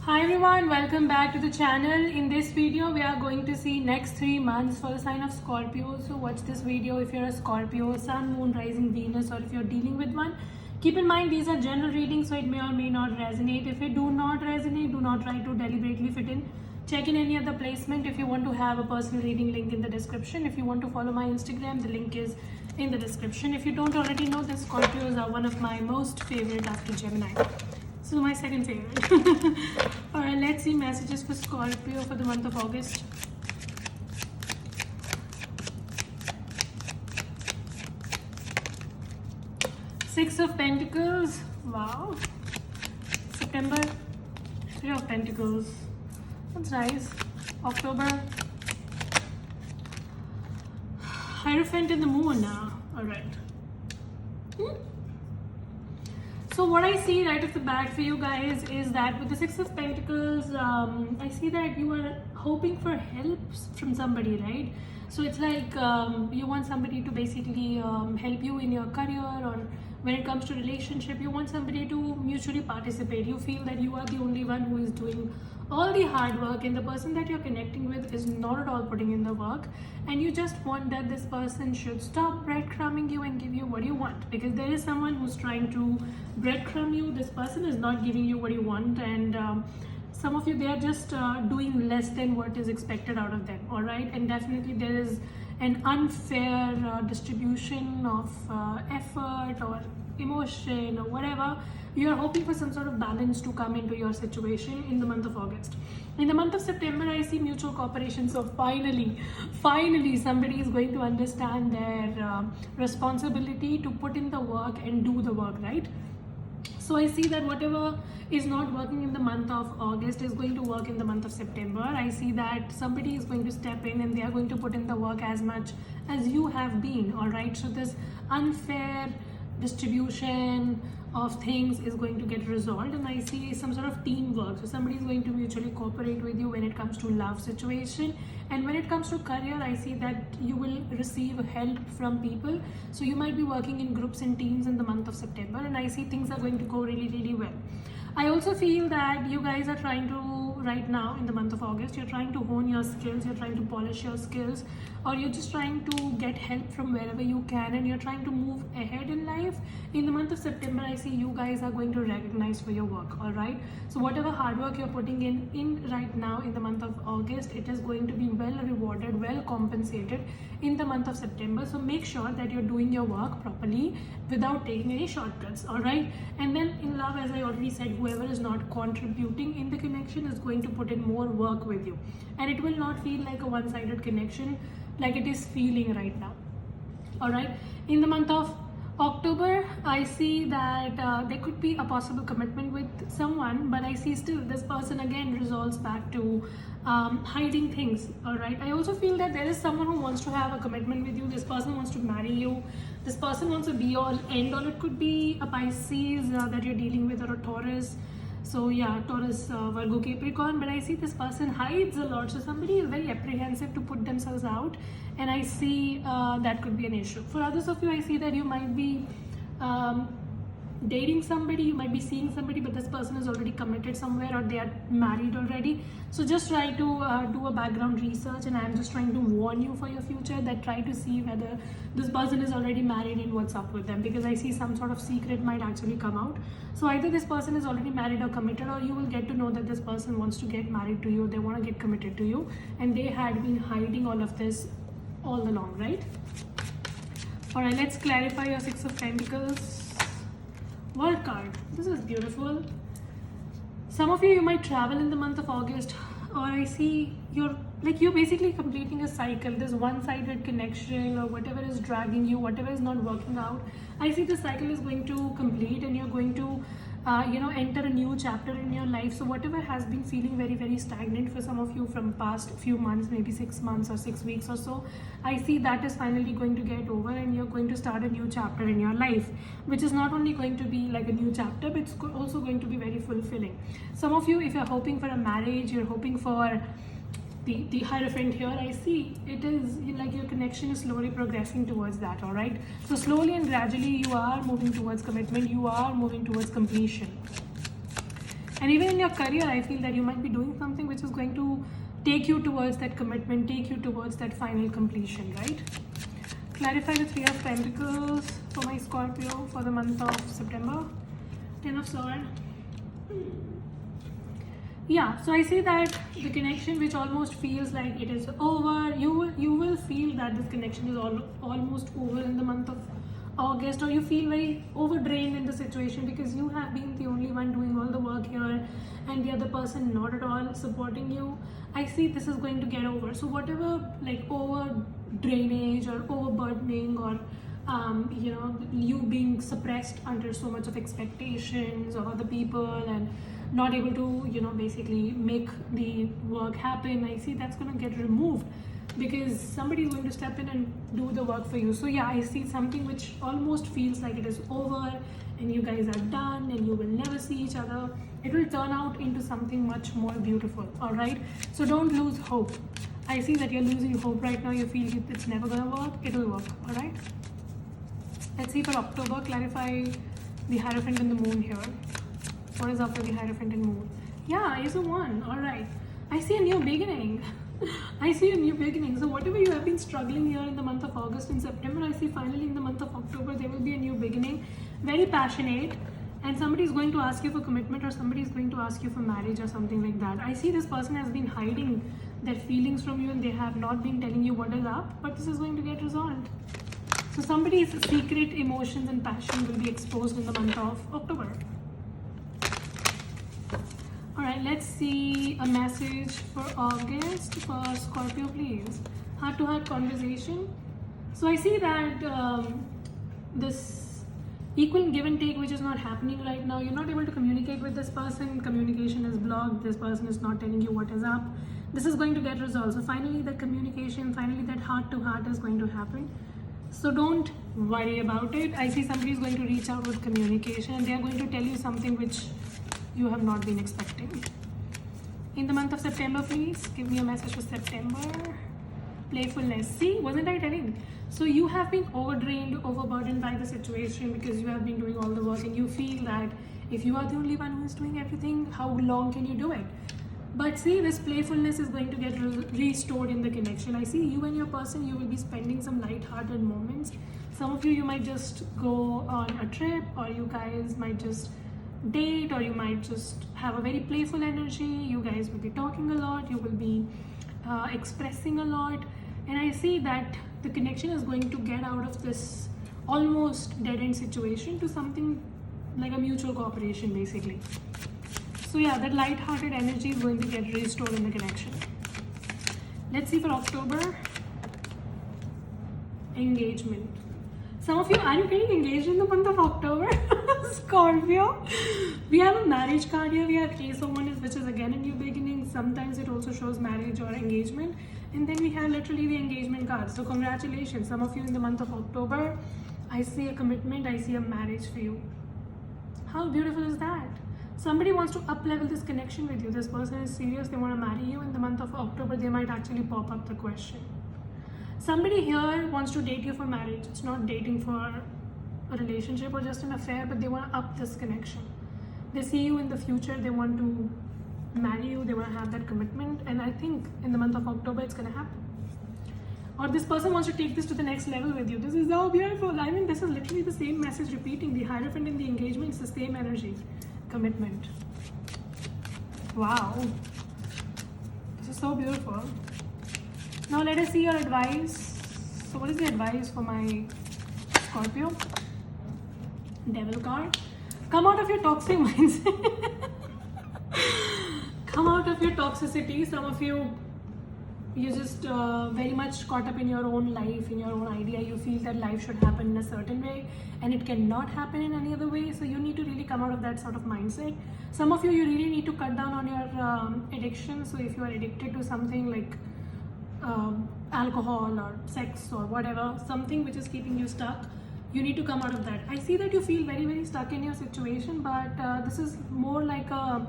Hi everyone, welcome back to the channel. In this video, we are going to see next 3 months for the sign of Scorpio. So watch this video if you're a Scorpio, Sun, Moon, Rising, Venus, or if you're dealing with one. Keep in mind these are general readings, so it may or may not resonate. If it do not resonate, do not try to deliberately fit in. Check in any other placement. If you want to have a personal reading, link in the description. If you want to follow my Instagram, the link is in the description. If you don't already know, the Scorpios are one of my most favorite after Gemini. So my second favorite. Alright, let's see messages for Scorpio for the month of August. Six of Pentacles. Wow. September. Three of Pentacles. That's nice. October. Hierophant in the Moon now. Alright. So what I see right off the bat for you guys is that with the Six of Pentacles, I see that you are hoping for help from somebody, right? So it's like you want somebody to basically help you in your career, or when it comes to relationship, you want somebody to mutually participate. You feel that you are the only one who is doing all the hard work, and the person that you're connecting with is not at all putting in the work, and you just want that this person should stop breadcrumbing you and give you what you want, because there is someone who's trying to breadcrumb you. This person is not giving you what you want, and some of you, they are just doing less than what is expected out of them. All right, and definitely there is an unfair distribution of effort or emotion or whatever. You are hoping for some sort of balance to come into your situation in the month of August. In the month of September, I see mutual cooperation. So finally somebody is going to understand their responsibility to put in the work and do the work, right? So I see that whatever is not working in the month of August is going to work in the month of September. I see that somebody is going to step in and they are going to put in the work as much as you have been. All right, so this unfair distribution of things is going to get resolved, and I see some sort of teamwork. So somebody is going to mutually cooperate with you when it comes to love situation, and when it comes to career, I see that you will receive help from people. So you might be working in groups and teams in the month of September, and I see things are going to go really well. I also feel that you guys are trying to, right now in the month of August, you're trying to hone your skills, you're trying to polish your skills, or you're just trying to get help from wherever you can, and you're trying to move ahead in life. In the month of September, I see you guys are going to recognize for your work. All right, so whatever hard work you're putting in right now in the month of August, it is going to be well rewarded, well compensated in the month of September. So make sure that you're doing your work properly without taking any shortcuts. All right, and then in love, as I already said, whoever is not contributing in the connection is going to put in more work with you, and it will not feel like a one-sided connection like it is feeling right now. All right, in the month of October, I see that there could be a possible commitment with someone, but I see still this person again resolves back to hiding things. All right, I also feel that there is someone who wants to have a commitment with you. This person wants to marry you. This person wants to be all end all. It could be a Pisces that you're dealing with, or a Taurus. So yeah, Taurus, Virgo, Capricorn, but I see this person hides a lot. So somebody is very apprehensive to put themselves out, and I see that could be an issue. For others of you, I see that you might be dating somebody, you might be seeing somebody, but this person is already committed somewhere, or they are married already. So just try to do a background research, and I'm just trying to warn you for your future that try to see whether this person is already married and what's up with them, because I see some sort of secret might actually come out. So either this person is already married or committed, or you will get to know that this person wants to get married to you, they want to get committed to you, and they had been hiding all of this all along, right? All right, let's clarify your Six of Pentacles. World card. This is beautiful. Some of you might travel in the month of August, or I see you're basically completing a cycle, this one-sided connection, or whatever is dragging you, whatever is not working out. I see the cycle is going to complete, and you're going to enter a new chapter in your life. So whatever has been feeling very stagnant for some of you from past few months, maybe 6 months or 6 weeks or so, I see that is finally going to get over, and you're going to start a new chapter in your life, which is not only going to be like a new chapter, but it's also going to be very fulfilling. Some of you, if you're hoping for a marriage, you're hoping for the Hierophant here, I see it is like your connection is slowly progressing towards that. All right, so slowly and gradually you are moving towards commitment, you are moving towards completion. And even in your career, I feel that you might be doing something which is going to take you towards that commitment, take you towards that final completion, right? Clarify the Three of Pentacles for my Scorpio for the month of September. Ten of Swords. Yeah, so I see that the connection which almost feels like it is over, you will feel that this connection is almost over in the month of August, or you feel very overdrained in the situation because you have been the only one doing all the work here and the other person not at all supporting you. I see this is going to get over. So whatever like over drainage or overburdening or you being suppressed under so much of expectations of other people and not able to basically make the work happen, I see that's going to get removed because somebody is going to step in and do the work for you. So yeah, I see something which almost feels like it is over and you guys are done and you will never see each other. It will turn out into something much more beautiful. All right, so don't lose hope. I see that you're losing hope right now. You feel it's never gonna work. It will work. All right, let's see for October. Clarify the Hierophant and the Moon here. What is up with the Hierophant and Moon? Yeah, Ace of Wands. All right, I see a new beginning. I see a new beginning. So whatever you have been struggling here in the month of August and September, I see finally in the month of October there will be a new beginning. Very passionate, and somebody is going to ask you for commitment, or somebody is going to ask you for marriage or something like that. I see this person has been hiding their feelings from you and they have not been telling you what is up, but this is going to get resolved. So somebody's secret emotions and passion will be exposed in the month of October. Alright, let's see a message for August for Scorpio, please. Heart-to-heart conversation. So I see that this equal give and take which is not happening right now. You're not able to communicate with this person. Communication is blocked. This person is not telling you what is up. This is going to get resolved. So finally that communication, finally that heart-to-heart is going to happen. So don't worry about it. I see somebody is going to reach out with communication and they are going to tell you something which you have not been expecting. In the month of September, please give me a message for September. Playfulness. See, wasn't I telling? So you have been overdrained, overburdened by the situation because you have been doing all the work and you feel that if you are the only one who is doing everything, how long can you do it? But see, this playfulness is going to get restored in the connection. I see you and your person, you will be spending some light-hearted moments. Some of you might just go on a trip, or you guys might just date, or you might just have a very playful energy. You guys will be talking a lot, you will be expressing a lot, and I see that the connection is going to get out of this almost dead-end situation to something like a mutual cooperation basically. So yeah, that light-hearted energy is going to get restored in the connection. Let's see for October. Engagement. Some of you, are you getting engaged in the month of October? Scorpio. We have a marriage card here. We have Ace of Wands, which is again a new beginning. Sometimes it also shows marriage or engagement. And then we have literally the engagement card. So congratulations. Some of you in the month of October, I see a commitment, I see a marriage for you. How beautiful is that? Somebody wants to up-level this connection with you. This person is serious. They want to marry you. In the month of October, they might actually pop up the question. Somebody here wants to date you for marriage. It's not dating for a relationship or just an affair, but they want to up this connection. They see you in the future. They want to marry you. They want to have that commitment. And I think in the month of October, it's going to happen. Or this person wants to take this to the next level with you. This is so beautiful. I mean, this is literally the same message repeating. The Hierophant and the engagement is the same energy. Commitment. Wow. This is so beautiful. Now let us see your advice. So what is the advice for my Scorpio? Devil card. Come out of your toxic mindset. Come out of your toxicity. Some of you, you're just very much caught up in your own life, in your own idea. You feel that life should happen in a certain way and it cannot happen in any other way. So you need to really come out of that sort of mindset. Some of you, you really need to cut down on your addiction. So if you are addicted to something like alcohol or sex or whatever, something which is keeping you stuck, you need to come out of that. I see that you feel very, very stuck in your situation, but this is more like a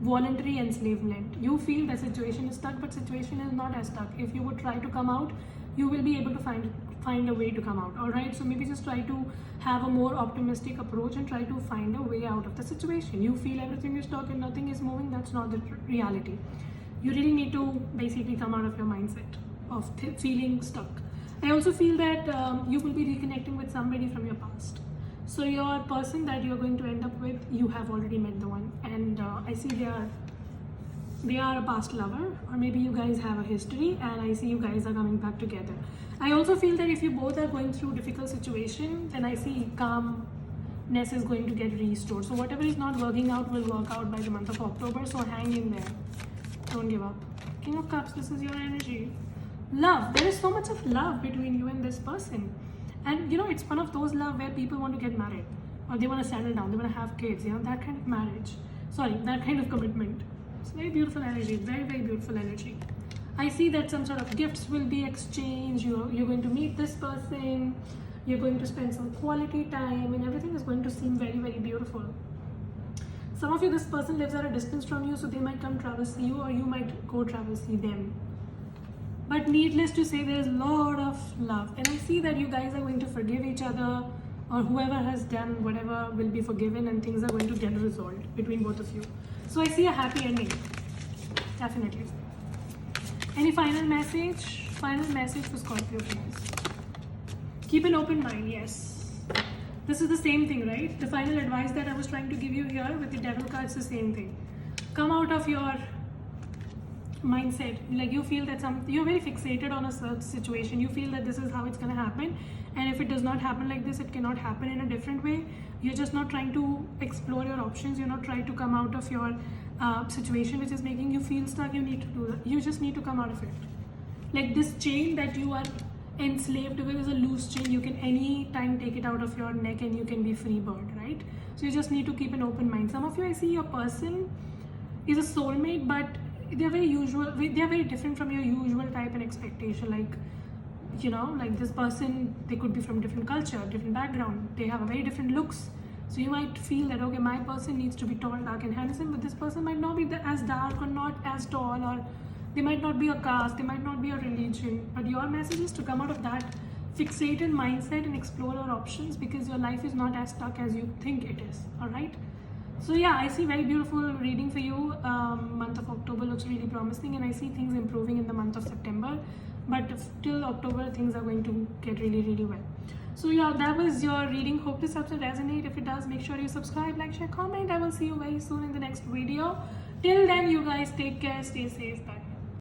voluntary enslavement. You feel the situation is stuck, but situation is not as stuck. If you would try to come out, you will be able to find a way to come out. All right, so maybe just try to have a more optimistic approach and try to find a way out of the situation. You feel everything is stuck and nothing is moving, that's not the reality. You really need to basically come out of your mindset of feeling stuck. I also feel that you will be reconnecting with somebody from your past. So your person that you're going to end up with, you have already met the one, and I see they are a past lover, or maybe you guys have a history, and I see you guys are coming back together. I also feel that if you both are going through difficult situation, then I see calmness is going to get restored. So whatever is not working out will work out by the month of October. So hang in there. Don't give up. King of Cups, this is your energy. Love. There is so much of love between you and this person. And you know, it's one of those love where people want to get married, or they want to settle down, they want to have kids, you know, that kind of marriage. Sorry, that kind of commitment. It's very beautiful energy, very, very beautiful energy. I see that some sort of gifts will be exchanged. You're going to meet this person, you're going to spend some quality time, and everything is going to seem very, very beautiful. Some of you, this person lives at a distance from you, so they might come travel see you, or you might go travel see them. But needless to say, there's a lot of love, and I see that you guys are going to forgive each other, or whoever has done whatever will be forgiven, and things are going to get resolved between both of you. So I see a happy ending, definitely. Any final message? Final message for Scorpio, please. Keep an open mind. Yes, this is the same thing, right? The final advice that I was trying to give you here with the Devil card is the same thing. Come out of your mindset. Like, you feel that you're very fixated on a certain situation. You feel that this is how it's going to happen, and if it does not happen like this, it cannot happen in a different way. You're just not trying to explore your options. You're not trying to come out of your situation which is making you feel stuck. You need to do that. You just need to come out of it. Like, this chain that you are enslaved with is a loose chain. You can any time take it out of your neck and you can be free bird, right? So you just need to keep an open mind. Some of you, I see your person is a soulmate, but they're very different from your usual type and expectation. Like, you know, like this person, they could be from different culture, different background, they have a very different looks. So you might feel that, okay, my person needs to be tall, dark and handsome, but this person might not be as dark or not as tall, or they might not be a caste, they might not be a religion. But your message is to come out of that fixated mindset and explore your options, because your life is not as stuck as you think it is. All right. So yeah, I see very beautiful reading for you. Month of October looks really promising, and I see things improving in the month of September. But till October, things are going to get really, really well. So yeah, that was your reading. Hope this helps to resonate. If it does, make sure you subscribe, like, share, comment. I will see you very soon in the next video. Till then, you guys take care, stay safe. Bye.